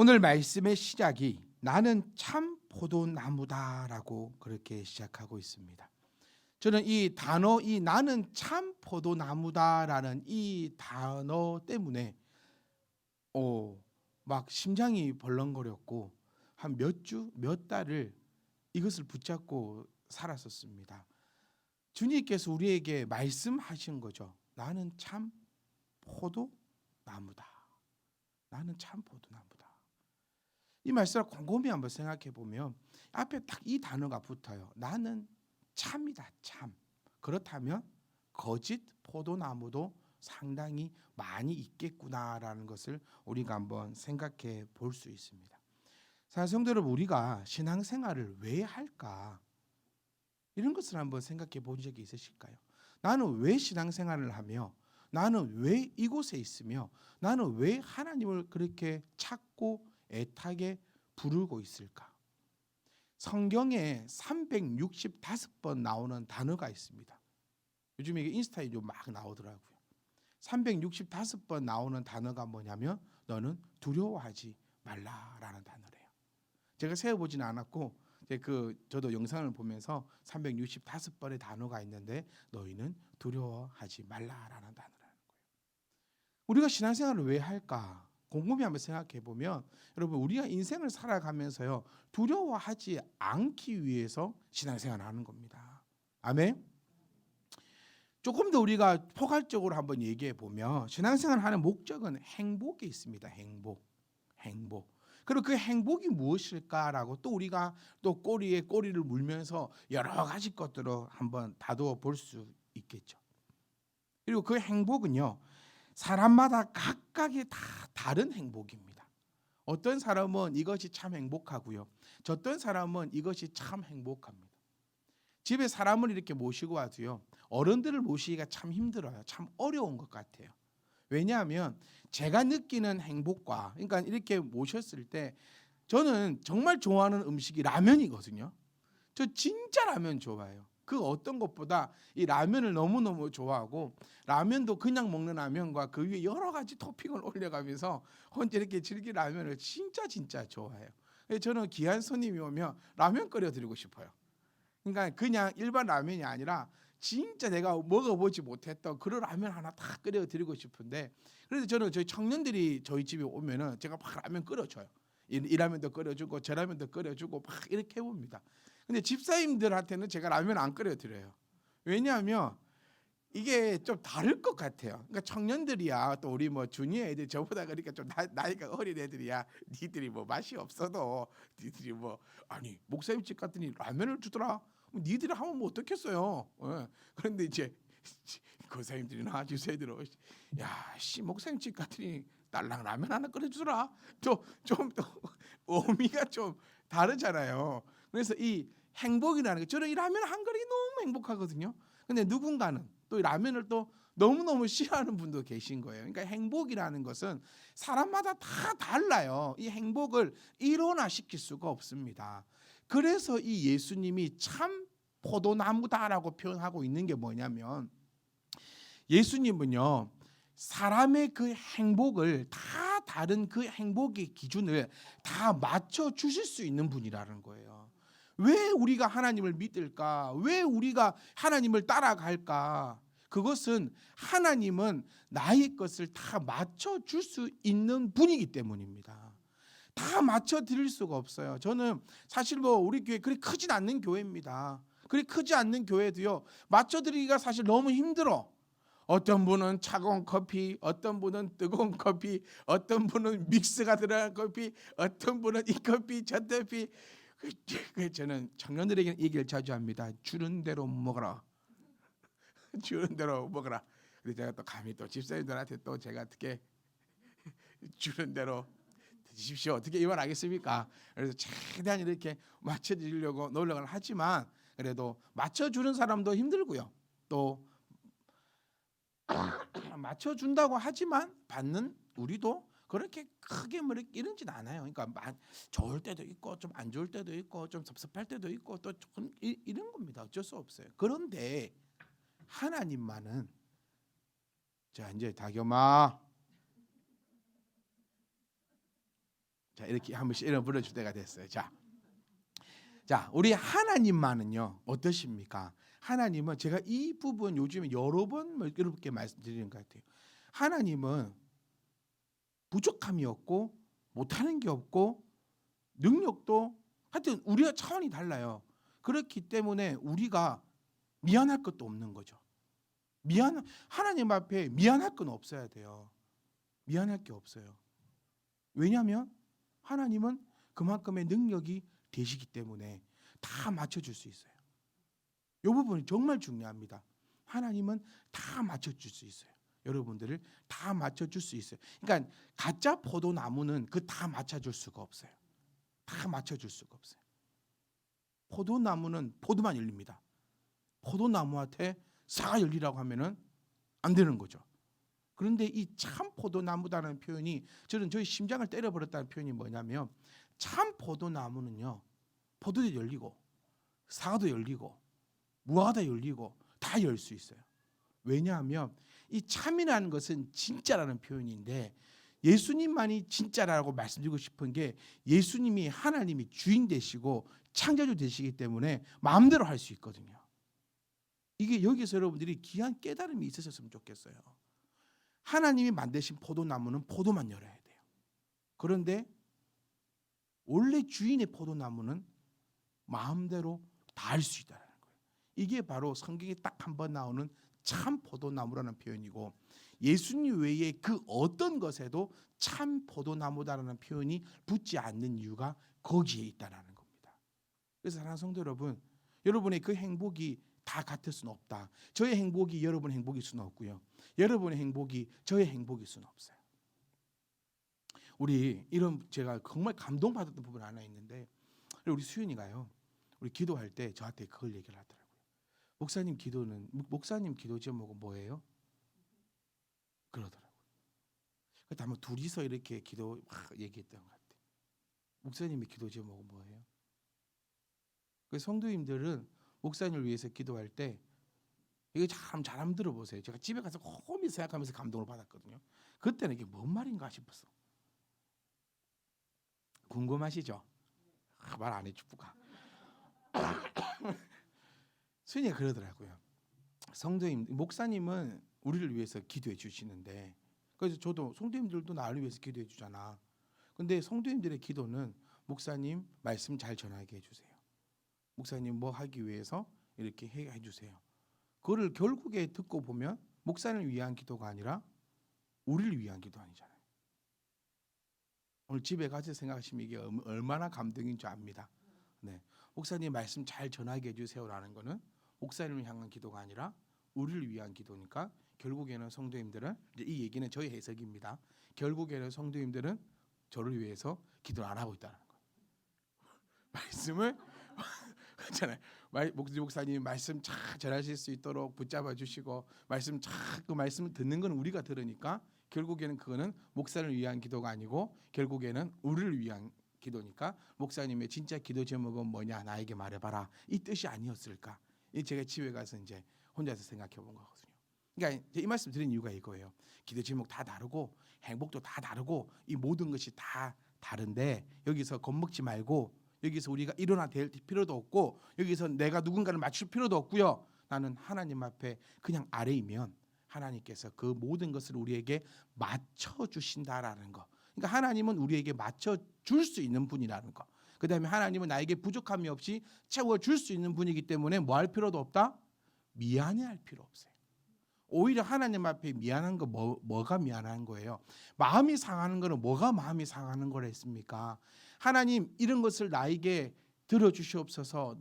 오늘 말씀의 시작이 나는 참 포도나무다라고 그렇게 시작하고 있습니다. 저는 이 단어, 이 나는 참 포도나무다라는 이 단어 때문에 막 심장이 벌렁거렸고 한 몇 주, 몇 달을 이것을 붙잡고 살았었습니다. 주님께서 우리에게 말씀하신 거죠. 나는 참 포도나무다. 나는 참 포도나무다. 이 말씀을 곰곰이 한번 생각해 보면 앞에 딱 이 단어가 붙어요. 나는 참이다, 참. 그렇다면 거짓 포도나무도 상당히 많이 있겠구나라는 것을 우리가 한번 생각해 볼 수 있습니다. 성도 여러분, 우리가 신앙생활을 왜 할까? 이런 것을 한번 생각해 본 적이 있으실까요? 나는 왜 신앙생활을 하며, 나는 왜 이곳에 있으며, 나는 왜 하나님을 그렇게 찾고 애타게 부르고 있을까? 성경에 365번 나오는 단어가 있습니다. 요즘 이게 인스타에 막 나오더라고요. 365번 나오는 단어가 뭐냐면 너는 두려워하지 말라라는 단어래요. 제가 세어보지는 않았고 저도 영상을 보면서 365번의 단어가 있는데 너희는 두려워하지 말라라는 단어라는 거예요. 우리가 신앙생활을 왜 할까? 곰곰이 한번 생각해 보면 여러분, 우리가 인생을 살아가면서요, 두려워하지 않기 위해서 신앙생활을 하는 겁니다. 아멘. 조금 더 우리가 포괄적으로 한번 얘기해 보면 신앙생활을 하는 목적은 행복이 있습니다. 행복. 그리고 그 행복이 무엇일까라고 또 우리가 또 꼬리에 꼬리를 물면서 여러 가지 것들을 한번 다루어 볼 수 있겠죠. 그리고 그 행복은요, 사람마다 각각의 다 다른 행복입니다. 어떤 사람은 이것이 참 행복하고요, 어떤 사람은 이것이 참 행복합니다. 집에 사람을 이렇게 모시고 와도요, 어른들을 모시기가 참 힘들어요. 참 어려운 것 같아요. 왜냐하면 제가 느끼는 행복과, 그러니까 이렇게 모셨을 때 저는 정말 좋아하는 음식이 라면이거든요. 저 진짜 라면 좋아해요. 그 어떤 것보다 이 라면을 너무너무 좋아하고, 라면도 그냥 먹는 라면과 그 위에 여러 가지 토핑을 올려가면서 혼자 이렇게 즐길 라면을 진짜 좋아해요. 그래서 저는 귀한 손님이 오면 라면 끓여드리고 싶어요. 그러니까 그냥 일반 라면이 아니라 진짜 내가 먹어보지 못했던 그런 라면 하나 다 끓여드리고 싶은데, 그래서 저는 저희 청년들이 저희 집에 오면은 제가 막 라면 끓여줘요. 이 라면도 끓여주고 저 라면도 끓여주고 막 이렇게 해봅니다. 근데 집사님들한테는 제가 라면 안 끓여드려요. 왜냐하면 이게 좀 다를 것 같아요. 그러니까 청년들이야, 또 우리 뭐 주니어 애들, 저보다 그러니까 좀 나이가 어린 애들이야. 니들이 뭐 맛이 없어도 니들이 뭐, 아니 목사님 집 갔더니 라면을 주더라. 니들이 하면 뭐 어떻겠어요. 그런데 이제 고사님들이나 주세들은 야씨 목사님 집 갔더니 딸랑 라면 하나 끓여주더라. 좀 의미가 좀 다르잖아요. 그래서 이 행복이라는 게, 저는 이 라면 한 그릇이 너무 행복하거든요. 근데 누군가는 또 이 라면을 또 너무너무 싫어하는 분도 계신 거예요. 그러니까 행복이라는 것은 사람마다 다 달라요. 이 행복을 일원화시킬 수가 없습니다. 그래서 이 예수님이 참 포도나무다라고 표현하고 있는 게 뭐냐면, 예수님은요, 사람의 그 행복을 다 다른 그 행복의 기준을 다 맞춰 주실 수 있는 분이라는 거예요. 왜 우리가 하나님을 믿을까? 왜 우리가 하나님을 따라갈까? 그것은 하나님은 나의 것을 다 맞춰 줄 수 있는 분이기 때문입니다. 다 맞춰 드릴 수가 없어요. 저는 사실 뭐 우리 교회 그리 크진 않는 교회입니다. 그리 크지 않는 교회도요, 맞춰 드리기가 사실 너무 힘들어. 어떤 분은 차가운 커피, 어떤 분은 뜨거운 커피, 어떤 분은 믹스가 들어간 커피, 어떤 분은 이 커피 저 커피. 저는 청년들에게 얘기를 자주 합니다. 주는 대로 먹어라. 주는 대로 먹어라. 근데 제가 또 감히 또 집사님들한테 또 제가 어떻게 주는 대로 드십시오, 어떻게 이 말 하겠습니까? 그래서 최대한 이렇게 맞춰드리려고 노력을 하지만, 그래도 맞춰주는 사람도 힘들고요, 또 맞춰준다고 하지만 받는 우리도 그렇게 크게 뭐 이런진 않아요. 그러니까 좋을 때도 있고 좀 안 좋을 때도 있고 좀 섭섭할 때도 있고 또 조금 이런 겁니다. 어쩔 수 없어요. 그런데 하나님만은, 자 이제 다겸아, 자, 이렇게 한 번씩 이름 불러줄 때가 됐어요. 자, 우리 하나님만은요 어떠십니까? 하나님은 제가 이 부분 요즘에 여러 번 이렇게 말씀드리는 것 같아요. 하나님은 부족함이 없고 못하는 게 없고 능력도 하여튼 우리가 차원이 달라요. 그렇기 때문에 우리가 미안할 것도 없는 거죠. 하나님 앞에 미안할 건 없어야 돼요. 미안할 게 없어요. 왜냐하면 하나님은 그만큼의 능력이 되시기 때문에 다 맞춰줄 수 있어요. 이 부분이 정말 중요합니다. 하나님은 다 맞춰줄 수 있어요. 여러분들을 다 맞춰줄 수 있어요. 그러니까 가짜 포도나무는 그 다 맞춰줄 수가 없어요. 다 맞춰줄 수가 없어요. 포도나무는 포도만 열립니다. 포도나무한테 사가 열리라고 하면은 안 되는 거죠. 그런데 이 참 포도나무다라는 표현이 저는 저희 심장을 때려버렸다는 표현이 뭐냐면 참 포도나무는요 포도도 열리고 사과도 열리고 무화과도 열리고 다 열 수 있어요. 왜냐하면 이 참이라는 것은 진짜라는 표현인데 예수님만이 진짜라고 말씀드리고 싶은 게 예수님이 하나님이 주인 되시고 창조주 되시기 때문에 마음대로 할 수 있거든요. 이게 여기서 여러분들이 귀한 깨달음이 있으셨으면 좋겠어요. 하나님이 만드신 포도나무는 포도만 열어야 돼요. 그런데 원래 주인의 포도나무는 마음대로 다 할 수 있다는 거예요. 이게 바로 성경에 딱 한 번 나오는 참 포도나무라는 표현이고 예수님 외에 그 어떤 것에도 참 포도나무다라는 표현이 붙지 않는 이유가 거기에 있다는 겁니다. 그래서 사랑하는 성도 여러분, 여러분의 그 행복이 다 같을 수는 없다. 저의 행복이 여러분의 행복일 수는 없고요. 여러분의 행복이 저의 행복일 수는 없어요. 우리 이런 제가 정말 감동받았던 부분 하나 있는데 우리 수윤이가요. 우리 기도할 때 저한테 그걸 얘기를 하더라고요. 목사님 기도 제목은 뭐예요? 그러더라고요. 그때 한번 둘이서 이렇게 기도 막 얘기했던 것 같아요. 목사님의 기도 제목은 뭐예요? 그 성도님들은 목사님을 위해서 기도할 때 이거 잘 한번 들어보세요. 제가 집에 가서 곰이 생각하면서 감동을 받았거든요. 그때는 이게 뭔 말인가 싶었어. 궁금하시죠? 말 안 해주고가. 수인이가 그러더라고요. 성도님, 목사님은 우리를 위해서 기도해 주시는데 그래서 저도 성도님들도 나를 위해서 기도해 주잖아. 근데 성도님들의 기도는 목사님 말씀 잘 전하게 해주세요. 목사님 뭐 하기 위해서 이렇게 해주세요. 그거를 결국에 듣고 보면 목사님을 위한 기도가 아니라 우리를 위한 기도 아니잖아요. 오늘 집에 가서 생각하시면 이게 얼마나 감동인 줄 압니다. 네, 목사님 말씀 잘 전하게 해주세요라는 거는 목사님을 향한 기도가 아니라 우리를 위한 기도니까 결국에는 성도님들은 이 얘기는 저의 해석입니다. 결국에는 성도님들은 저를 위해서 기도를 안 하고 있다는 거예요. 말씀을 그렇잖아요. 목사님 말씀 잘 전하실 수 있도록 붙잡아 주시고 말씀 그 말씀을 듣는 건 우리가 들으니까 결국에는 그거는 목사를 위한 기도가 아니고 결국에는 우리를 위한 기도니까 목사님의 진짜 기도 제목은 뭐냐 나에게 말해봐라 이 뜻이 아니었을까? 이 제가 집에 가서 이제 혼자서 생각해 본 거거든요. 그러니까 이 말씀 드린 이유가 이거예요. 기도 제목 다 다르고 행복도 다 다르고 이 모든 것이 다 다른데 여기서 겁먹지 말고 여기서 우리가 일어나 될 필요도 없고 여기서 내가 누군가를 맞출 필요도 없고요. 나는 하나님 앞에 그냥 아래이면 하나님께서 그 모든 것을 우리에게 맞춰주신다라는 거. 그러니까 하나님은 우리에게 맞춰줄 수 있는 분이라는 거. 그 다음에 하나님은 나에게 부족함이 없이 채워줄 수 있는 분이기 때문에 뭐 할 필요도 없다? 미안해할 필요 없어요. 오히려 하나님 앞에 미안한 거 뭐가 미안한 거예요? 마음이 상하는 거는 뭐가 마음이 상하는 거랬습니까? 하나님 이런 것을 나에게 들어주시옵소서.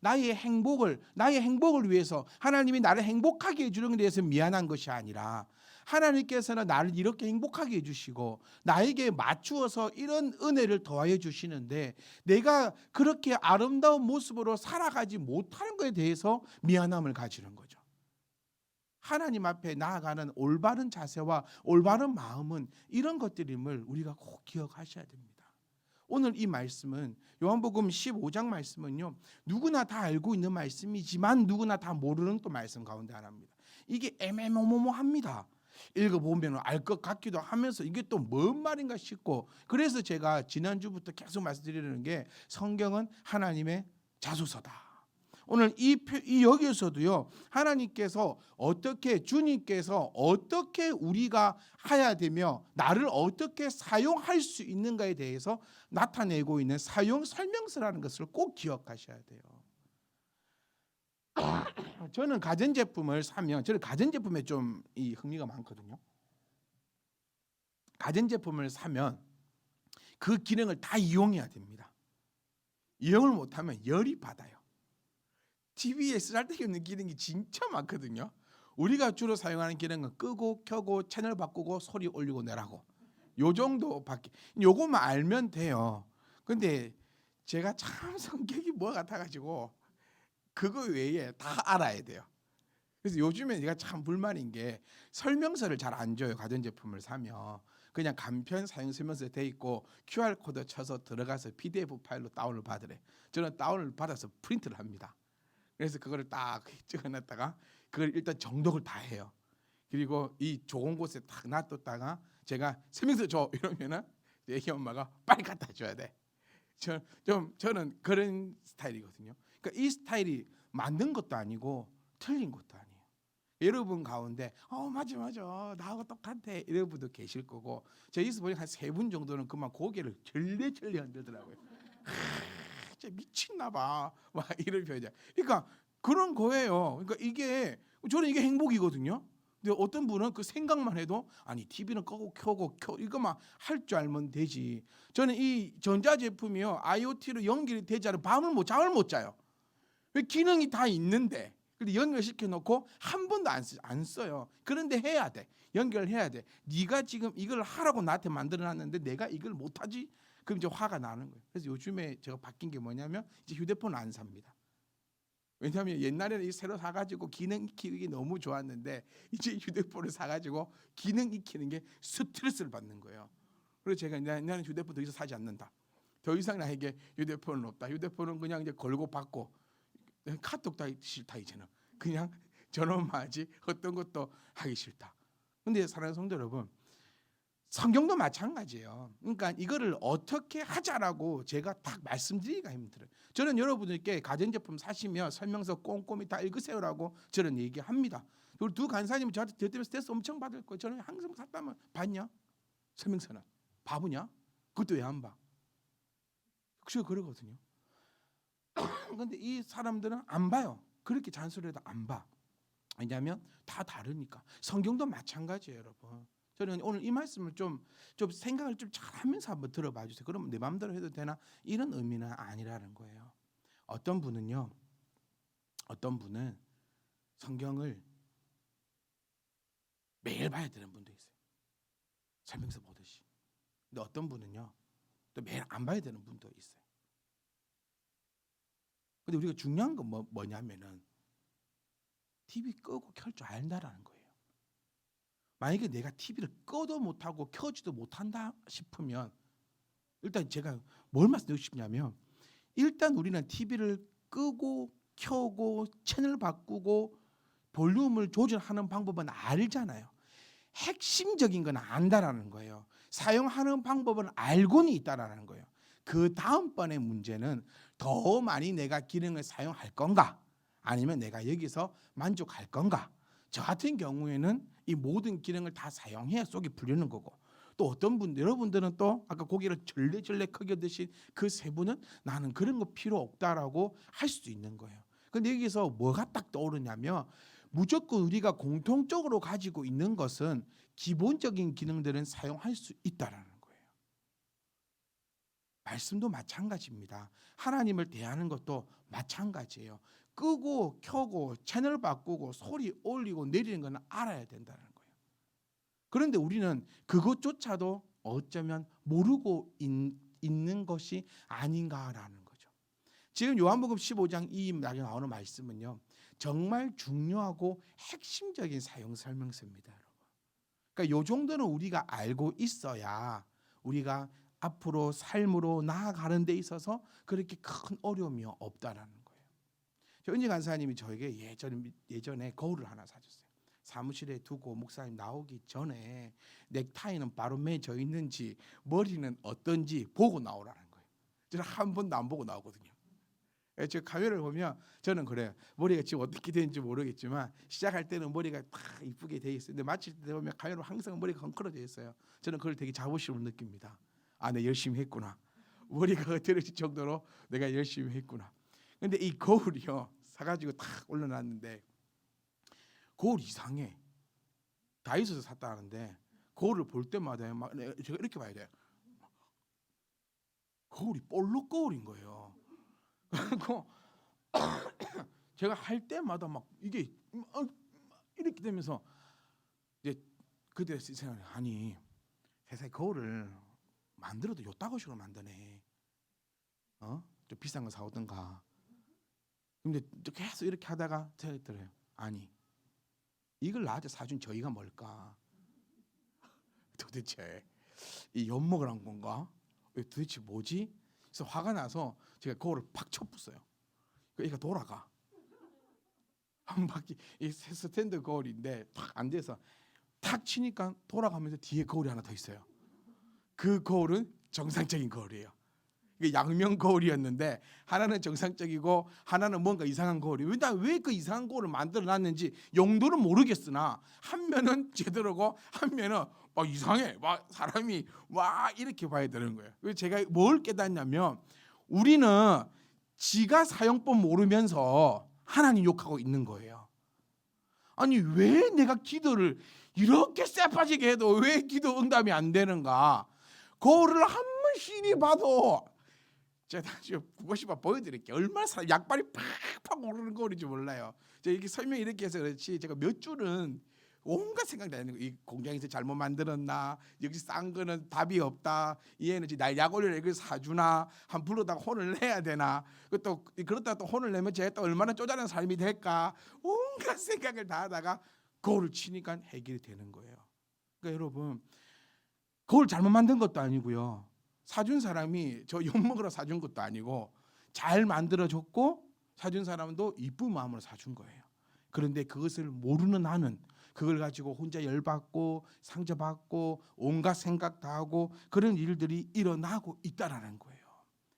나의 행복을 위해서 하나님이 나를 행복하게 해주는 것에 대해서 미안한 것이 아니라 하나님께서는 나를 이렇게 행복하게 해주시고 나에게 맞추어서 이런 은혜를 더하여 주시는데 내가 그렇게 아름다운 모습으로 살아가지 못하는 것에 대해서 미안함을 가지는 거죠. 하나님 앞에 나아가는 올바른 자세와 올바른 마음은 이런 것들임을 우리가 꼭 기억하셔야 됩니다. 오늘 이 말씀은 요한복음 15장 말씀은요 누구나 다 알고 있는 말씀이지만 누구나 다 모르는 또 말씀 가운데 하나입니다. 이게 애매모호합니다. 읽어보면 알 것 같기도 하면서 이게 또 뭔 말인가 싶고, 그래서 제가 지난주부터 계속 말씀드리는 게 성경은 하나님의 자소서다. 오늘 이 여기에서도요, 하나님께서 어떻게, 주님께서 어떻게 우리가 해야 되며 나를 어떻게 사용할 수 있는가에 대해서 나타내고 있는 사용 설명서라는 것을 꼭 기억하셔야 돼요. 저는 가전제품을 사면, 저는 가전제품에 좀 이 흥미가 많거든요. 가전제품을 사면 그 기능을 다 이용해야 됩니다. 이용을 못하면 열이 받아요. TV에 쓸데기 없는 기능이 진짜 많거든요. 우리가 주로 사용하는 기능은 끄고 켜고 채널 바꾸고 소리 올리고 내라고, 요 정도밖에, 요것만 알면 돼요. 근데 제가 참 성격이 뭐 같아가지고 그거 외에 다 알아야 돼요. 그래서 요즘에 제가 참 불만인 게 설명서를 잘 안 줘요. 가전제품을 사면 그냥 간편 사용 설명서에 돼 있고 QR 코드 쳐서 들어가서 PDF 파일로 다운을 받으래. 저는 다운을 받아서 프린트를 합니다. 그래서 그거를 딱 찍어놨다가 그걸 일단 정독을 다 해요. 그리고 이 좋은 곳에 딱 놔뒀다가 제가 설명서 줘 이러면은 애기 엄마가 빨리 갖다 줘야 돼. 저는 그런 스타일이거든요. 그러니까 이 스타일이 만든 것도 아니고 틀린 것도 아니에요. 여러분 가운데 맞아 나하고 똑같아 이런 분도 계실 거고, 저기서 보니 한 3분 정도는 그만 고개를 절레절레 흔들더라고요. 진짜 미친나 봐. 막 이런 표현. 그러니까 그런 거예요. 그러니까 이게, 저는 이게 행복이거든요. 근데 어떤 분은 그 생각만 해도 아니 TV는 끄고 켜고 이거만 할 줄 알면 되지. 저는 이 전자제품이요, IoT로 연결이 되지 않으면 잠을 못 자요. 왜? 기능이 다 있는데. 근데 연결시켜 놓고 한 번도 안 써요. 그런데 해야 돼. 연결해야 돼. 네가 지금 이걸 하라고 나한테 만들어 놨는데 내가 이걸 못 하지? 그럼 이제 화가 나는 거예요. 그래서 요즘에 제가 바뀐 게 뭐냐면 이제 휴대폰을 안 삽니다. 왜냐하면 옛날에는 이 새로 사가지고 기능 익히기 너무 좋았는데 이제 휴대폰을 사가지고 기능 익히는 게 스트레스를 받는 거예요. 그래서 제가 나는 휴대폰 더 이상 사지 않는다. 더 이상 나에게 휴대폰은 없다. 휴대폰은 그냥 이제 걸고 받고, 카톡도 하기 싫다. 이제는 그냥 전화만 하지 어떤 것도 하기 싫다. 근데 사랑하는 성도 여러분, 성경도 마찬가지예요. 그러니까 이거를 어떻게 하자라고 제가 딱 말씀드리기가 힘들어요. 저는 여러분들께 가전제품 사시면 설명서 꼼꼼히 다 읽으세요라고 저는 얘기합니다. 우리 두 간사님은 저 때문에 스트레스 엄청 받을 거예요. 저는 항상 샀다면 봤냐? 설명서는 바보냐? 그것도 왜 안 봐? 혹시 그러거든요. 근데 이 사람들은 안 봐요. 그렇게 잔소리해도 안 봐. 왜냐하면 다 다르니까. 성경도 마찬가지예요, 여러분. 저는 오늘 이 말씀을 좀 생각을 좀 잘하면서 한번 들어봐 주세요. 그러면 내 마음대로 해도 되나? 이런 의미는 아니라는 거예요. 어떤 분은 성경을 매일 봐야 되는 분도 있어요. 설명서 보듯이. 근데 어떤 분은요, 또 매일 안 봐야 되는 분도 있어요. 근데 우리가 중요한 건 뭐냐면은 TV 끄고 켤 줄 안다라는 거예요. 만약에 내가 TV를 꺼도 못하고 켜지도 못한다 싶으면, 일단 제가 뭘 말씀드리고 싶냐면, 일단 우리는 TV를 끄고 켜고 채널 바꾸고 볼륨을 조절하는 방법은 알잖아요. 핵심적인 건 안다라는 거예요. 사용하는 방법은 알고는 있다라는 거예요. 그 다음번의 문제는 더 많이 내가 기능을 사용할 건가, 아니면 내가 여기서 만족할 건가. 저 같은 경우에는 이 모든 기능을 다 사용해야 속이 풀리는 거고, 또 어떤 분, 여러분들은 또 아까 고개를 절레절레 크게 드신 그 세 분은 나는 그런 거 필요 없다라고 할 수도 있는 거예요. 근데 여기서 뭐가 딱 떠오르냐면, 무조건 우리가 공통적으로 가지고 있는 것은 기본적인 기능들은 사용할 수 있다라는 거예요. 말씀도 마찬가지입니다. 하나님을 대하는 것도 마찬가지예요. 끄고 켜고 채널 바꾸고 소리 올리고 내리는 건 알아야 된다는 거예요. 그런데 우리는 그것조차도 어쩌면 모르고 있는 것이 아닌가라는 거죠. 지금 요한복음 15장 이 말에 나오는 말씀은요, 정말 중요하고 핵심적인 사용 설명서입니다, 여러분. 그러니까 요 정도는 우리가 알고 있어야 우리가 앞으로 삶으로 나아가는 데 있어서 그렇게 큰 어려움이 없다라는 거예요. 은지 간사님이 저에게 예전에 거울을 하나 사줬어요. 사무실에 두고 목사님 나오기 전에 넥타이는 바로 매져 있는지 머리는 어떤지 보고 나오라는 거예요. 저는 한 번도 안 보고 나오거든요. 제 카메라를 보면 저는 그래요. 머리가 지금 어떻게 되는지 모르겠지만 시작할 때는 머리가 다 이쁘게 돼 있어요. 근데 마칠 때 보면 카메라 항상 머리가 헝클어져 있어요. 저는 그걸 되게 자부심을 느낍니다. 아, 내가 열심히 했구나. 머리가 흐트러질 정도로 내가 열심히 했구나. 근데 이 거울이요, 사가지고 탁 올려놨는데 거울 이상해. 다이소에서 샀다 하는데 거울을 볼 때마다 막 제가 이렇게 봐야 돼요. 거울이 볼록 거울인 거예요. 그리고 제가 할 때마다 막 이게 이렇게 되면서 이제 그때 생각해, 아니 세상에 거울을 만들어도 요따구식으로 만드네. 좀 비싼 거 사오든가. 근데 계속 이렇게 하다가 생각했더래요. 아니 이걸 나한테 사준 저희가 뭘까? 도대체 이 엿먹을 한 건가? 도대체 뭐지? 그래서 화가 나서 제가 거울을 팍 쳐부었어요. 얘가 돌아가. 한 바퀴, 이 스탠드 거울인데 탁 앉아서 탁 치니까 돌아가면서 뒤에 거울이 하나 더 있어요. 그 거울은 정상적인 거울이에요. 이게 양면 거울이었는데 하나는 정상적이고 하나는 뭔가 이상한 거울이에요. 왜 그 이상한 거울을 만들어놨는지 용도는 모르겠으나 한 면은 제대로고 한 면은 막 이상해. 막 사람이 와 이렇게 봐야 되는 거예요. 그래서 제가 뭘 깨닫냐면 우리는 지가 사용법 모르면서 하나님 욕하고 있는 거예요. 아니 왜 내가 기도를 이렇게 쎄빠지게 해도 왜 기도 응답이 안 되는가? 거울을 한 번씩 봐도 제가 다시 그것이 보여드릴게요. 얼마나 사람 약발이 팍팍 오르는 거울인지 몰라요. 제가 이렇게 설명 이렇게 해서 그렇지 제가 몇 줄은 온갖 생각이 나는 거예요. 이 공장에서 잘못 만들었나? 여기 싼 거는 답이 없다. 얘는 날 약 올려 이걸 사주나? 한 불러다가 혼을 내야 되나? 또 그렇다가 또 혼을 내면 제가 또 얼마나 쪼잔한 삶이 될까? 온갖 생각을 다 하다가 거울을 치니까 해결이 되는 거예요. 그러니까 여러분 거울 잘못 만든 것도 아니고요. 사준 사람이 저 욕먹으러 사준 것도 아니고 잘 만들어줬고 사준 사람도 이쁜 마음으로 사준 거예요. 그런데 그것을 모르는 나는 그걸 가지고 혼자 열받고 상처받고 온갖 생각 다 하고 그런 일들이 일어나고 있다라는 거예요.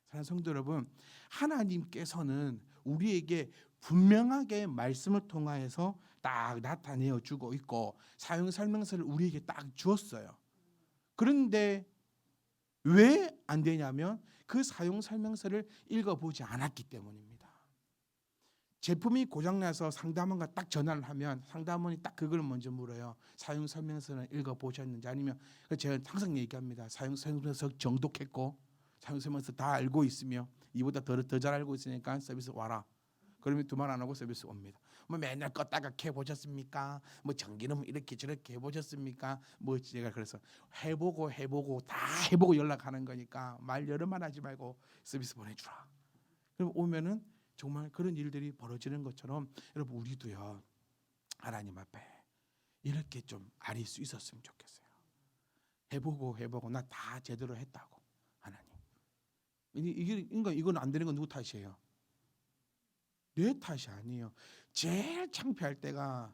사랑하는 성도 여러분, 하나님께서는 우리에게 분명하게 말씀을 통하여서 딱 나타내어 주고 있고 사용 설명서를 우리에게 딱 주었어요. 그런데 왜 안 되냐면 그 사용 설명서를 읽어보지 않았기 때문입니다. 제품이 고장나서 상담원과 딱 전화를 하면 상담원이 딱 그걸 먼저 물어요. 사용 설명서는 읽어보셨는지 아니면 제가 항상 얘기합니다. 사용 설명서 정독했고 사용 설명서 다 알고 있으며 이보다 더 잘 알고 있으니까 서비스 와라. 그러면 두 말 안 하고 서비스 옵니다. 뭐 맨날 껐다가 해보셨습니까? 뭐 전기는 이렇게 저렇게 해보셨습니까? 뭐 제가 그래서 해보고 다 해보고 연락하는 거니까 말 여러 말 하지 말고 서비스 보내주라. 그럼 오면은 정말 그런 일들이 벌어지는 것처럼 여러분 우리도요 하나님 앞에 이렇게 좀 아릴 수 있었으면 좋겠어요. 해보고 나 다 제대로 했다고 하나님. 이건 안 되는 건 누구 탓이에요? 내 탓이 아니에요. 제일 창피할 때가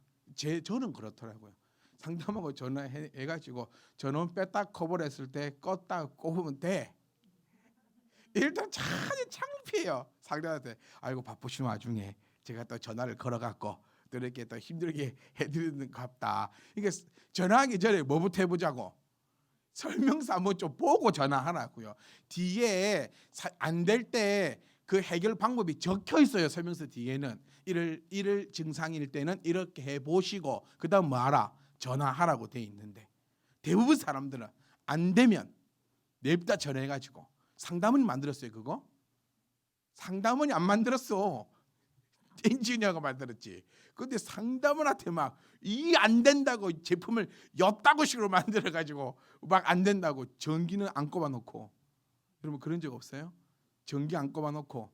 저는 그렇더라고요. 상담하고 전화해가지고 전원 뺐다 커버를 했을 때 껐다 꼽으면 돼. 일단 참 창피해요. 상담한테 아이고 바쁘신 와중에 제가 또 전화를 걸어갖고 또 이렇게 또 힘들게 해드리는 갑다. 이게 전화하기 전에 뭐부터 해보자고. 설명서 한번 좀 보고 전화하라고요. 뒤에 안 될 때 그 해결 방법이 적혀 있어요. 설명서 뒤에는 이럴 증상일 때는 이렇게 해보시고 그다음 뭐하라 전화하라고 돼 있는데 대부분 사람들은 안 되면 냅다 전화해가지고 상담원이 만들었어요. 그거 상담원이 안 만들었어. 엔지니어가 만들었지. 근데 상담원한테 막 이 안 된다고 제품을 엿다구식으로 만들어가지고 막 안 된다고 전기는 안 꼽아놓고 여러분 그런 적 없어요? 전기 안 꼽아놓고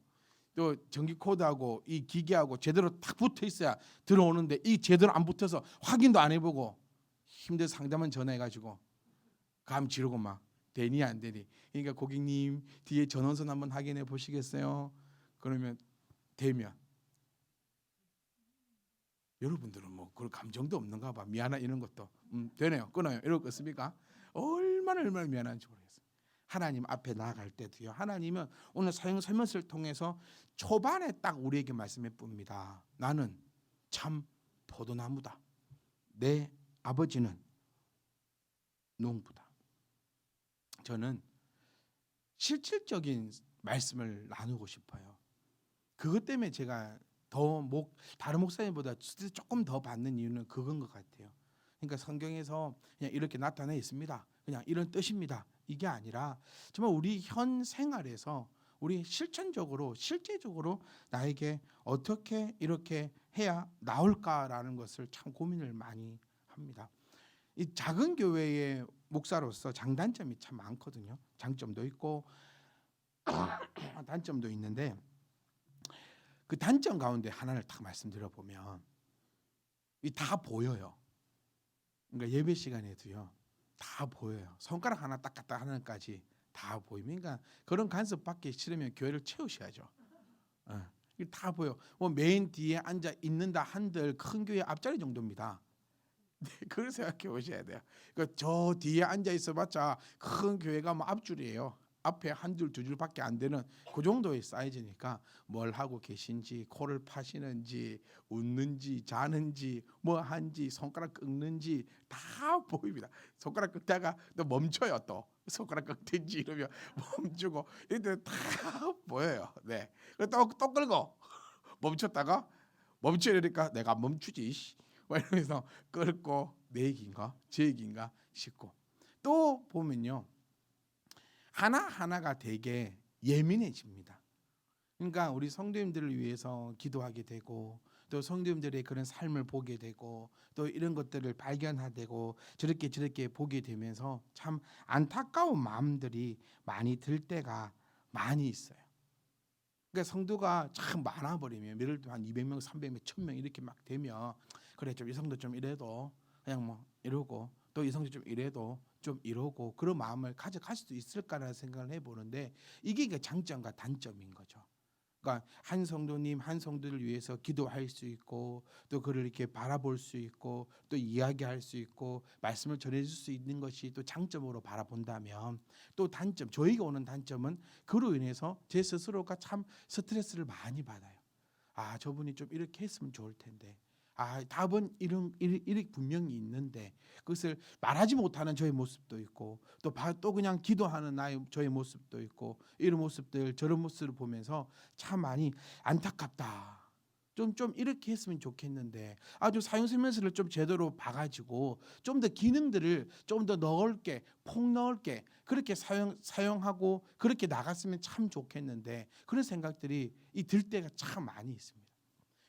또 전기 코드하고 이 기계하고 제대로 딱 붙어 있어야 들어오는데 이 제대로 안 붙어서 확인도 안 해보고 힘든 상담원 전화해가지고 감 지르고 막 되니 안 되니. 그러니까 고객님 뒤에 전원선 한번 확인해 보시겠어요? 그러면 되면 여러분들은 뭐 그런 감정도 없는가 봐. 미안하 이런 것도 되네요. 끊어요. 이러고 끊습니까? 얼마나 미안한지 모르겠어요. 하나님 앞에 나아갈 때도요. 하나님은 오늘 사용 설명서를 통해서 초반에 딱 우리에게 말씀해 봅니다. 나는 참 포도나무다. 내 아버지는 농부다. 저는 실질적인 말씀을 나누고 싶어요. 그것 때문에 제가 다른 목사님보다 스트레스 조금 더 받는 이유는 그건 것 같아요. 그러니까 성경에서 그냥 이렇게 나타나 있습니다. 그냥 이런 뜻입니다. 이게 아니라 정말 우리 현 생활에서 우리 실제적으로 나에게 어떻게 이렇게 해야 나올까라는 것을 참 고민을 많이 합니다. 이 작은 교회의 목사로서 장단점이 참 많거든요. 장점도 있고 단점도 있는데 그 단점 가운데 하나를 딱 말씀드려 보면 이 다 보여요. 그러니까 예배 시간에도요 다 보여요. 손가락 하나 딱 갖다 하는까지 다 보이면 그러니까 그런 간섭 받기 싫으면 교회를 채우셔야죠. 다 보여. 뭐 메인 뒤에 앉아 있는다 한들 큰 교회 앞자리 정도입니다. 네, 그걸 생각해 보셔야 돼요. 그러니까 저 뒤에 앉아 있어봤자 큰 교회가 뭐 앞줄이에요. 앞에 한 줄 두 줄밖에 안 되는 그 정도의 사이즈니까 뭘 하고 계신지, 코를 파시는지, 웃는지, 자는지, 뭐 한지, 손가락 꺾는지 다 보입니다. 손가락 꺾다가 또 멈춰요. 또 손가락 꺾든지 이러면 멈추고 이때 다 보여요. 네, 또 끌고 멈췄다가 멈추려니까 내가 멈추지. 이러면서 끌고 내 얘기인가 제 얘기인가 싶고 또 보면요 하나하나가 되게 예민해집니다. 그러니까 우리 성도님들을 위해서 기도하게 되고 또 성도님들의 그런 삶을 보게 되고 또 이런 것들을 발견하게 되고 저렇게 보게 되면서 참 안타까운 마음들이 많이 들 때가 많이 있어요. 그러니까 성도가 참 많아버리면 예를 들어 한 200명, 300명, 1000명 이렇게 막 되면 그래 좀 이 성도 좀 이래도 그냥 뭐 이러고 또 이 성도 좀 이래도 좀 이러고 그런 마음을 가져갈 수도 있을까라는 생각을 해보는데 이게 그 장점과 단점인 거죠. 그러니까 한 성도님 한 성도를 위해서 기도할 수 있고 또 그를 이렇게 바라볼 수 있고 또 이야기할 수 있고 말씀을 전해줄 수 있는 것이 또 장점으로 바라본다면 또 단점 저희가 오는 단점은 그로 인해서 제 스스로가 참 스트레스를 많이 받아요. 아 저분이 좀 이렇게 했으면 좋을 텐데 아 답은 이런 분명히 있는데 그것을 말하지 못하는 저의 모습도 있고 또 그냥 기도하는 저의 모습도 있고 이런 모습들 저런 모습을 보면서 참 많이 안타깝다. 좀 이렇게 했으면 좋겠는데 아주 사용 설명서를 좀 제대로 봐가지고 좀 더 기능들을 좀 더 넓게 폭넓게 그렇게 사용하고 그렇게 나갔으면 참 좋겠는데 그런 생각들이 들 때가 참 많이 있습니다.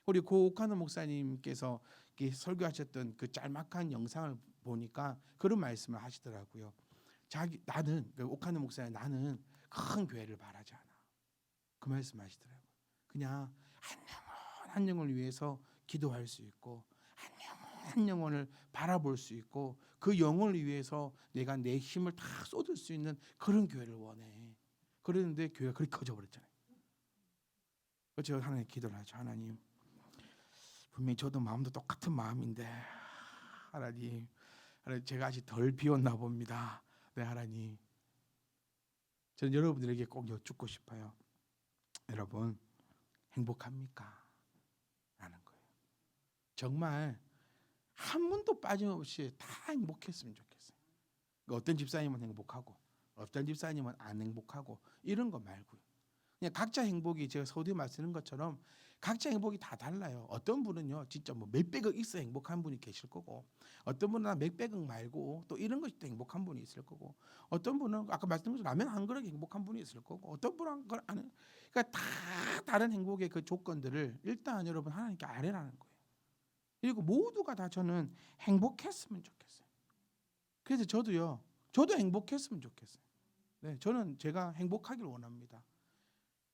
우리 고 오카노 목사님께서 설교하셨던 그 짤막한 영상을 보니까 그런 말씀을 하시더라고요. 나는 오카노 목사님 나는 큰 교회를 바라지 않아. 그 말씀하시더라고요. 그냥 한 영혼을 위해서 기도할 수 있고 한 영혼을 바라볼 수 있고 그 영혼을 위해서 내가 내 힘을 다 쏟을 수 있는 그런 교회를 원해. 그랬는데 교회가 그렇게 커져버렸잖아요. 그래서 하나님 기도를 하죠. 하나님 분명히 저도 마음도 똑같은 마음인데 하나님 제가 아직 덜 비웠나 봅니다. 네 하나님 저는 여러분들에게 꼭 여쭙고 싶어요. 여러분 행복합니까? 라는 거예요. 정말 한 번도 빠짐없이 다 행복했으면 좋겠어요. 어떤 집사님은 행복하고 어떤 집사님은 안 행복하고 이런 거 말고요. 그냥 각자 행복이 제가 서두에 말씀드린 것처럼 각자 행복이 다 달라요. 어떤 분은요 진짜 뭐 몇백억 있어 행복한 분이 계실 거고 어떤 분은 몇백억 말고 또 이런 것이 또 행복한 분이 있을 거고 어떤 분은 아까 말씀드린 것처럼 라면 한 그릇 행복한 분이 있을 거고 어떤 분은 그걸 안 해요. 그러니까 다 다른 행복의 그 조건들을 일단 여러분 하나님께 아뢰라는 거예요. 그리고 모두가 다 저는 행복했으면 좋겠어요. 그래서 저도 행복했으면 좋겠어요. 네, 저는 제가 행복하길 원합니다.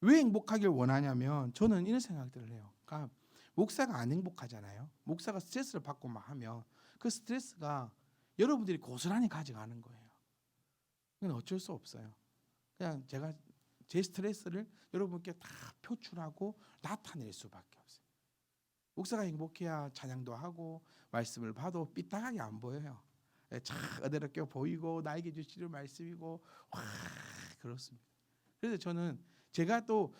왜 행복하길 원하냐면 저는 이런 생각들을 해요. 그러니까 목사가 안 행복하잖아요. 목사가 스트레스를 받고 막 하면 그 스트레스가 여러분들이 고스란히 가져가는 거예요. 그건 어쩔 수 없어요. 그냥 제가 제 스트레스를 여러분께 다 표출하고 나타낼 수밖에 없어요. 목사가 행복해야 찬양도 하고 말씀을 봐도 삐딱하게 안 보여요. 참 어드럽게 보이고 나에게 주시는 말씀이고 와 그렇습니다. 그래서 저는 제가 또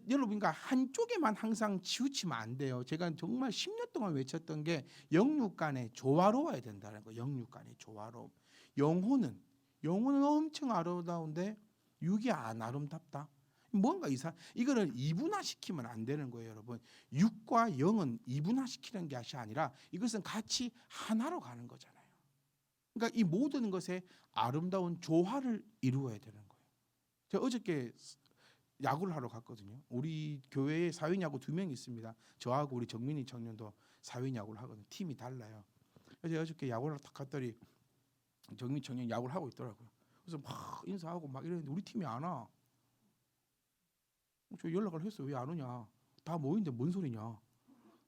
여러분과 한쪽에만 항상 치우치면 안 돼요. 제가 정말 10년 동안 외쳤던 게 영육 간에 조화로워야 된다는 거. 영육 간에 조화로움. 영혼은 엄청 아름다운데 육이 안 아름답다. 뭔가 이거를 이분화시키면 안 되는 거예요, 여러분. 육과 영은 이분화시키는 것이 아니라 이것은 같이 하나로 가는 거잖아요. 그러니까 이 모든 것에 아름다운 조화를 이루어야 되는 거예요. 제가 어저께 야구를 하러 갔거든요. 우리 교회에 사회인 야구 2명 있습니다. 저하고 우리 정민이 청년도 사회인 야구를 하거든요. 팀이 달라요. 그래서 어저께 야구를 딱 갔더니 정민이 청년 야구를 하고 있더라고요. 그래서 막 인사하고 막 이랬는데 우리 팀이 안 와. 저 연락을 했어요. 왜 안 오냐? 다 모이는데 뭔 소리냐?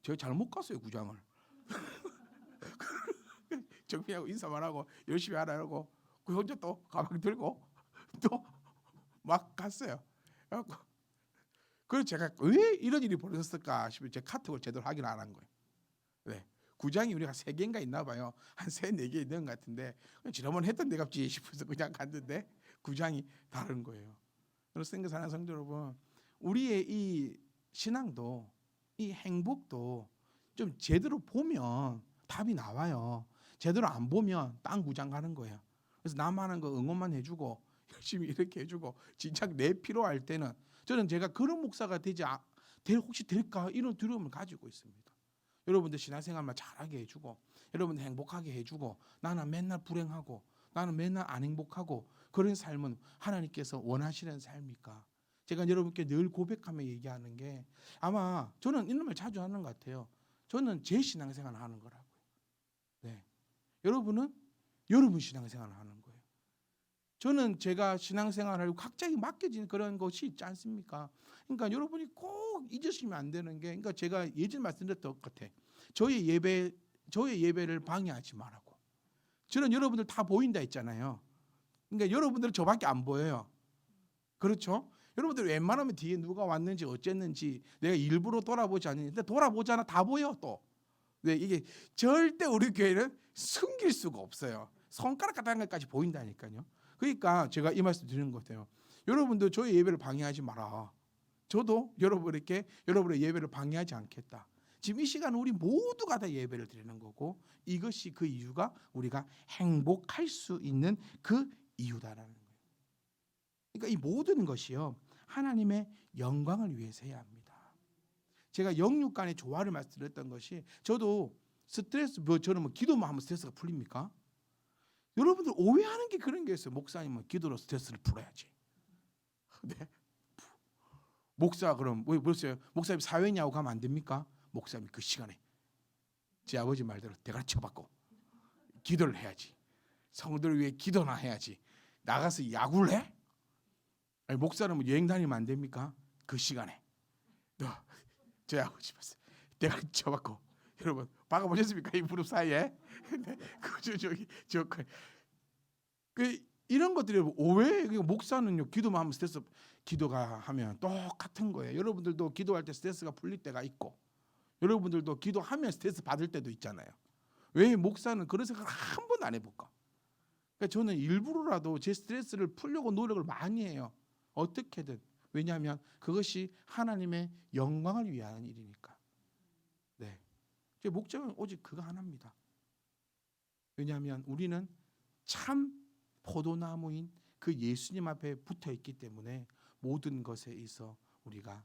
제가 잘못 갔어요 구장을. 정민이하고 인사만 하고 열심히 하라고 그 혼자 또 가방 들고 또 막 갔어요. 그래서 제가 왜 이런 일이 벌어졌을까 싶으면 제 카톡을 제대로 확인 안 한 거예요. 네. 구장이 우리가 3개인가 있나 봐요. 한 3, 4개 있는 것 같은데 지난번에 했던 데갑지 싶어서 그냥 갔는데 구장이 다른 거예요. 그래서 생각하는 성도 여러분, 우리의 이 신앙도 이 행복도 좀 제대로 보면 답이 나와요. 제대로 안 보면 딴 구장 가는 거예요. 그래서 나만 하는 거 응원만 해주고 열심히 이렇게 해주고 진짜 내 필요할 때는 저는 제가 그런 목사가 혹시 될까 이런 두려움을 가지고 있습니다. 여러분들 신앙생활만 잘하게 해주고 여러분들 행복하게 해주고 나는 맨날 불행하고 나는 맨날 안 행복하고 그런 삶은 하나님께서 원하시는 삶입니까? 제가 여러분께 늘 고백하며 얘기하는 게 아마 저는 이런 말 자주 하는 것 같아요. 저는 제 신앙생활을 하는 거라고요. 네. 여러분은 여러분 신앙생활을 하는 거예요. 저는 제가 신앙생활을 각자에게 맡겨진 그런 것이 있지 않습니까? 그러니까 여러분이 꼭 잊으시면 안 되는 게, 그러니까 제가 예전에 말씀드렸던 것 같아. 저의 예배를 방해하지 말라고. 저는 여러분들 다 보인다 했잖아요. 그러니까 여러분들은 저밖에 안 보여요. 그렇죠? 여러분들 웬만하면 뒤에 누가 왔는지 어쨌는지 내가 일부러 돌아보지 않는데 돌아보잖아 다 보여 또. 네, 이게 절대 우리 교회는 숨길 수가 없어요. 손가락 같은 것까지 보인다니까요. 그러니까 제가 이 말씀 드리는 것 같아요. 여러분도 저의 예배를 방해하지 마라. 저도 여러분의 예배를 방해하지 않겠다. 지금 이 시간 우리 모두가 다 예배를 드리는 거고 이것이 그 이유가 우리가 행복할 수 있는 그 이유다라는 거예요. 그러니까 이 모든 것이요 하나님의 영광을 위해서 해야 합니다. 제가 영육 간의 조화를 말씀드렸던 것이 저도 저는 기도만 하면 스트레스가 풀립니까? 여러분들 오해하는 게 그런 게 있어요. 목사님은 기도로 스트레스를 풀어야지. 네. 목사 그럼 뭐였어요? 목사님 사회냐고 가면 안 됩니까? 목사님 그 시간에 제 아버지 말대로 대가리 쳐받고 기도를 해야지. 성도를 위해 기도나 해야지. 나가서 야구를 해? 아니, 목사는 뭐 여행 다니면 안 됩니까? 그 시간에 제 아버지 말씀 대가리 쳐받고 여러분 박아보셨습니까? 이 무릎 사이에 이런 것들이 오해. 목사는요 기도만 하면 기도가 하면 똑같은 거예요. 여러분들도 기도할 때 스트레스가 풀릴 때가 있고 여러분들도 기도하면 스트레스 받을 때도 있잖아요. 왜 목사는 그런 생각을 한 번도 안 해볼까? 그러니까 저는 일부러라도 제 스트레스를 풀려고 노력을 많이 해요. 어떻게든. 왜냐하면 그것이 하나님의 영광을 위한 일이니까. 네. 제 목적은 오직 그거 하나입니다. 왜냐하면 우리는 참 포도나무인 그 예수님 앞에 붙어 있기 때문에 모든 것에 있어 우리가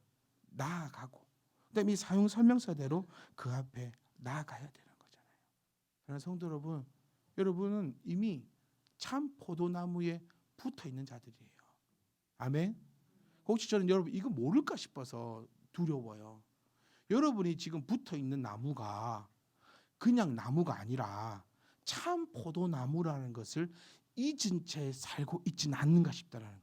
나아가고 그다음에 이 사용 설명서대로 그 앞에 나아가야 되는 거잖아요. 그러나 성도 여러분, 여러분은 이미 참 포도나무에 붙어 있는 자들이에요. 아멘. 혹시 저는 여러분 이거 모를까 싶어서 두려워요. 여러분이 지금 붙어 있는 나무가 그냥 나무가 아니라 참 포도나무라는 것을 잊은 채 살고 있지는 않는가 싶다라는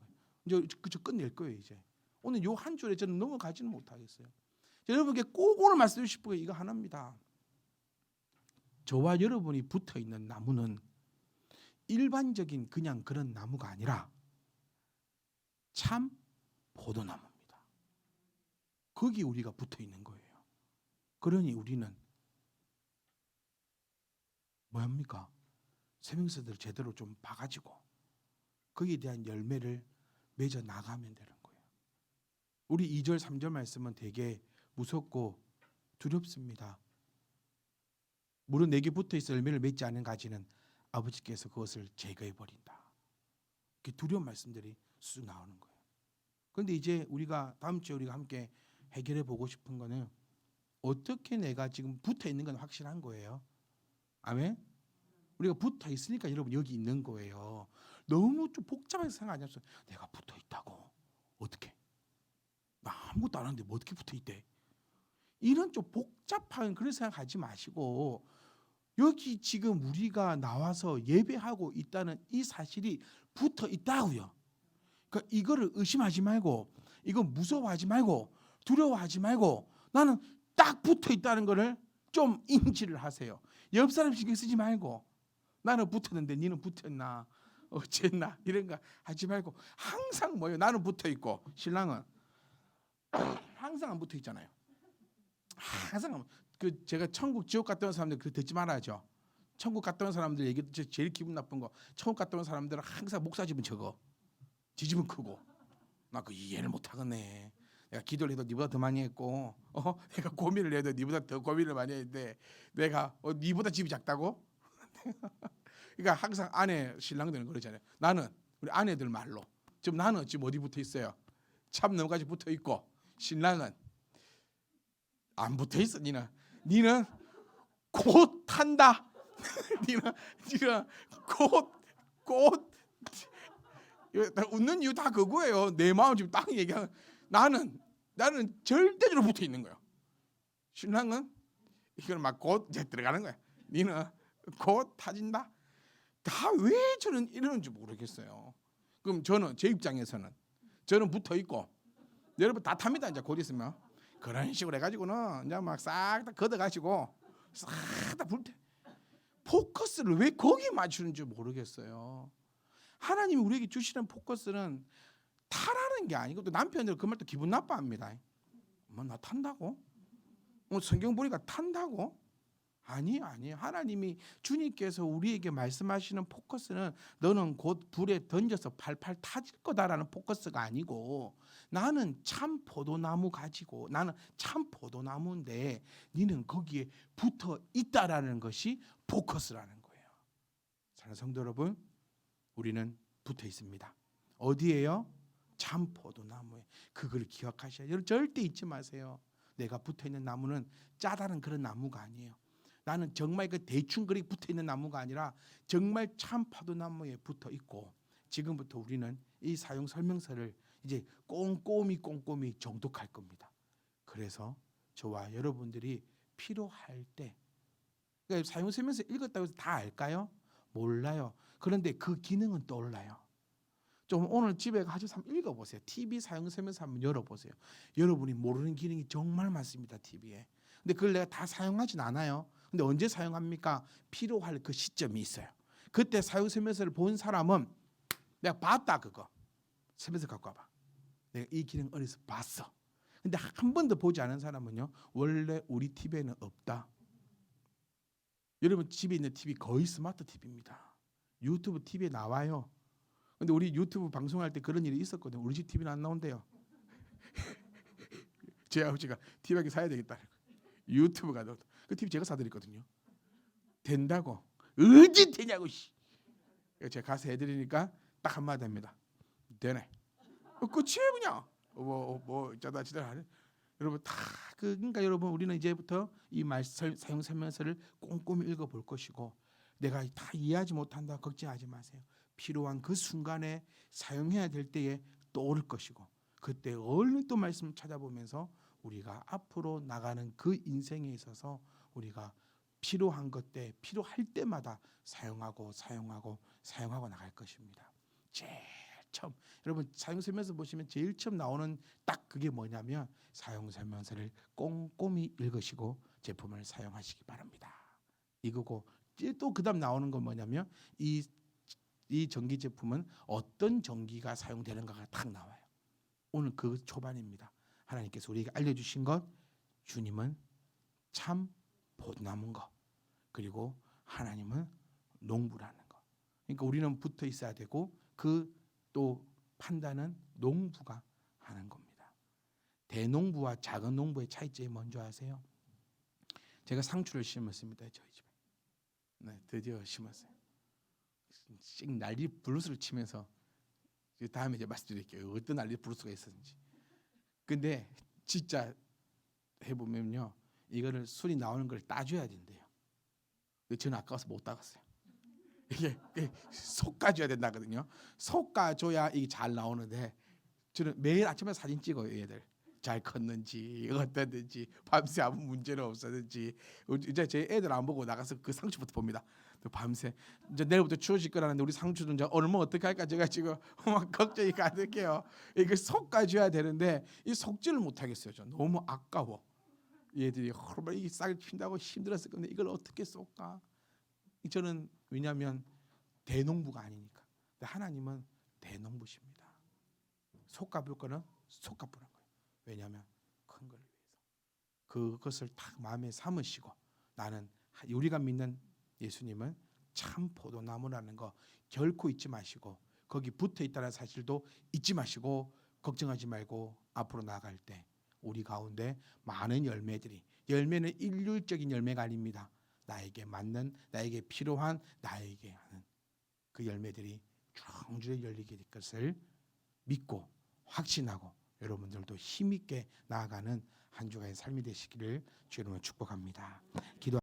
거예요. 이제 그저 끝낼 거예요. 이제 오늘 요 한 줄에 저는 넘어가지는 못하겠어요. 여러분께 꼭 오늘 말씀드리고 싶은 게 이거 하나입니다. 저와 여러분이 붙어 있는 나무는 일반적인 그냥 그런 나무가 아니라 참 포도나무입니다. 거기 우리가 붙어 있는 거예요. 그러니 우리는 뭐합니까? 생명서들을 제대로 좀 봐가지고 거기에 대한 열매를 맺어 나가면 되는 거예요. 우리 2절 3절 말씀은 되게 무섭고 두렵습니다. 물은 내게 붙어있어 열매를 맺지 않은 가지는 아버지께서 그것을 제거해버린다. 이렇게 두려운 말씀들이 쑥 나오는 거예요. 그런데 이제 우리가 다음 주에 우리가 함께 해결해 보고 싶은 거는 어떻게 내가 지금 붙어 있는 건 확실한 거예요. 아멘. 우리가 붙어 있으니까 여러분 여기 있는 거예요. 너무 좀 복잡하게 생각하지 마세요. 내가 붙어 있다고 어떻게? 나 아무것도 안 하는데 뭐 어떻게 붙어 있대? 이런 좀 복잡한 그런 생각하지 마시고 여기 지금 우리가 나와서 예배하고 있다는 이 사실이 붙어 있다고요. 그러니까 이거를 의심하지 말고 이거 무서워하지 말고 두려워하지 말고 나는 딱 붙어 있다는 거를 좀 인지를 하세요. 옆 사람 신경 쓰지 말고 나는 붙었는데 니는 붙었나 어쨌나 이런 거 하지 말고 항상 뭐예요? 나는 붙어 있고 신랑은 항상 안 붙어 있잖아요. 항상 그 제가 천국 지옥 갔다 온 사람들 그 듣지 말아야죠. 천국 갔다 온 사람들 얘기 제일 기분 나쁜 거 천국 갔다 온 사람들은 항상 목사 집은 적어 지집은 크고 나 그 이해를 못 하겠네. 내가 기도를 해도 니보다 더 많이 했고 내가 고민을 해도 니보다 더 고민을 많이 했는데 내가 니보다 집이 작다고? 그러니까 항상 아내 신랑들은 그러잖아요. 나는 우리 아내들 말로 지금 나는 지금 어디 붙어 있어요? 참 너무까지 붙어 있고 신랑은 안 붙어 있어. 니는 곧 탄다. 니는 곧 웃는 이유 다 그거예요. 내 마음 지금 딱 얘기하는 나는 절대적으로 붙어 있는 거예요. 신랑은 이걸 막 곧 이제 들어가는 거야. 니는 곧 타진다. 다 왜 저는 이러는지 모르겠어요. 그럼 저는 제 입장에서는 저는 붙어 있고 여러분 다 탑니다. 이제 곧 있으면 그런 식으로 해가지고는 이제 막 싹 다 걷어가시고 싹 다 불태. 포커스를 왜 거기에 맞추는지 모르겠어요. 하나님이 우리에게 주시는 포커스는 타라는 게 아니고 또 남편들 그 말 또 기분 나빠합니다. 뭐 나 탄다고? 성경 보니까 탄다고? 아니에요. 하나님이 주님께서 우리에게 말씀하시는 포커스는 너는 곧 불에 던져서 팔팔 타질 거다라는 포커스가 아니고 나는 참 포도나무 가지고 나는 참 포도나무인데 니는 거기에 붙어 있다라는 것이 포커스라는 거예요. 사랑하는 성도 여러분, 우리는 붙어 있습니다. 어디에요? 참 포도나무에. 그걸 기억하셔야 돼요. 절대 잊지 마세요. 내가 붙어 있는 나무는 짜다는 그런 나무가 아니에요. 나는 정말 그 대충 그리 붙어 있는 나무가 아니라 정말 참 포도나무에 붙어 있고 지금부터 우리는 이 사용 설명서를 이제 꼼꼼히 정독할 겁니다. 그래서 저와 여러분들이 필요할 때 그러니까 사용 설명서 읽었다고 해서 다 알까요? 몰라요. 그런데 그 기능은 떠올라요. 좀 오늘 집에 가셔서 한번 읽어보세요. TV 사용 설명서 한번 열어보세요. 여러분이 모르는 기능이 정말 많습니다. TV에. 근데 그걸 내가 다 사용하진 않아요. 근데 언제 사용합니까? 필요할 그 시점이 있어요. 그때 사용 설명서를 본 사람은 내가 봤다 그거. 설명서 갖고 와봐. 내가 이 기능 어디서 봤어. 근데 한 번도 보지 않은 사람은요. 원래 우리 TV에는 없다. 여러분 집에 있는 TV 거의 스마트 TV입니다. 유튜브 TV에 나와요. 근데 우리 유튜브 방송할 때 그런 일이 있었거든요. 우리 집 TV는 안 나온대요. 제 아버지가 TV하게 사야 되겠다. 유튜브가 그 TV 제가 사드렸거든요. 된다고. 어디 되냐고. 제가 가서 해드리니까 딱 한마디 합니다. 되네. 끝이에요 그냥. 뭐 짜다 하네. 여러분 다 그러니까 여러분 우리는 이제부터 이 말씀 사용 설명서를 꼼꼼히 읽어볼 것이고 내가 다 이해하지 못한다 걱정하지 마세요. 필요한 그 순간에 사용해야 될 때에 떠오를 것이고 그때 얼른 또 말씀을 찾아보면서 우리가 앞으로 나가는 그 인생에 있어서 우리가 필요한 것 때 필요할 때마다 사용하고 나갈 것입니다. 제일 처음 여러분 사용 설명서 보시면 제일 처음 나오는 딱 그게 뭐냐면 사용 설명서를 꼼꼼히 읽으시고 제품을 사용하시기 바랍니다. 이거고 또 그다음 나오는 건 뭐냐면 이 전기 제품은 어떤 전기가 사용되는가가 딱 나와요. 오늘 그 초반입니다. 하나님께서 우리에게 알려주신 것 주님은 참 포도나무인 거, 그리고 하나님은 농부라는 거. 그러니까 우리는 붙어 있어야 되고 그 또 판단은 농부가 하는 겁니다. 대농부와 작은 농부의 차이점이 뭔지 아세요? 제가 상추를 심었습니다. 저희 집에. 네, 드디어 심었어요. 씩 난리 블루스를 치면서 다음에 이제 말씀드릴게요. 어떤 난리 블루스가 있었는지. 근데 진짜 해보면요, 이거를 술이 나오는 걸 따줘야 된대요. 저는 아까워서 못 따갔어요. 이게 솎아줘야 된다거든요. 솎아줘야 이게 잘 나오는데 저는 매일 아침에 사진 찍어요. 얘들 잘 컸는지 어땠는지 밤새 아무 문제는 없었는지. 이제 제 애들 안 보고 나가서 그 상추부터 봅니다. 또 밤새 이제 내일부터 추워질 거라는데 우리 상추는 이제 얼마 어떻게 할까 제가 지금 막 걱정이 가득해요. 이걸 솎아줘야 되는데 이 솎지를 못하겠어요. 저 너무 아까워. 얘들이 얼마나 이 싹을 핀다고 힘들었을 건데 이걸 어떻게 솎아? 저는 왜냐하면 대농부가 아니니까. 근데 하나님은 대농부십니다. 솎아볼 거는 솎아보는 거예요. 왜냐하면 큰 걸 위해서. 그것을 딱 마음에 삼으시고, 나는 우리가 믿는 예수님은 참 포도나무라는 거 결코 잊지 마시고, 거기 붙어 있다는 사실도 잊지 마시고, 걱정하지 말고 앞으로 나아갈 때 우리 가운데 많은 열매는 일률적인 열매가 아닙니다. 나에게 맞는, 나에게 필요한, 나에게 하는 그 열매들이 주렁주렁 열리게 될 것을 믿고 확신하고 여러분들도 힘있게 나아가는 한 주간의 삶이 되시기를 주님으로 축복합니다. 기도.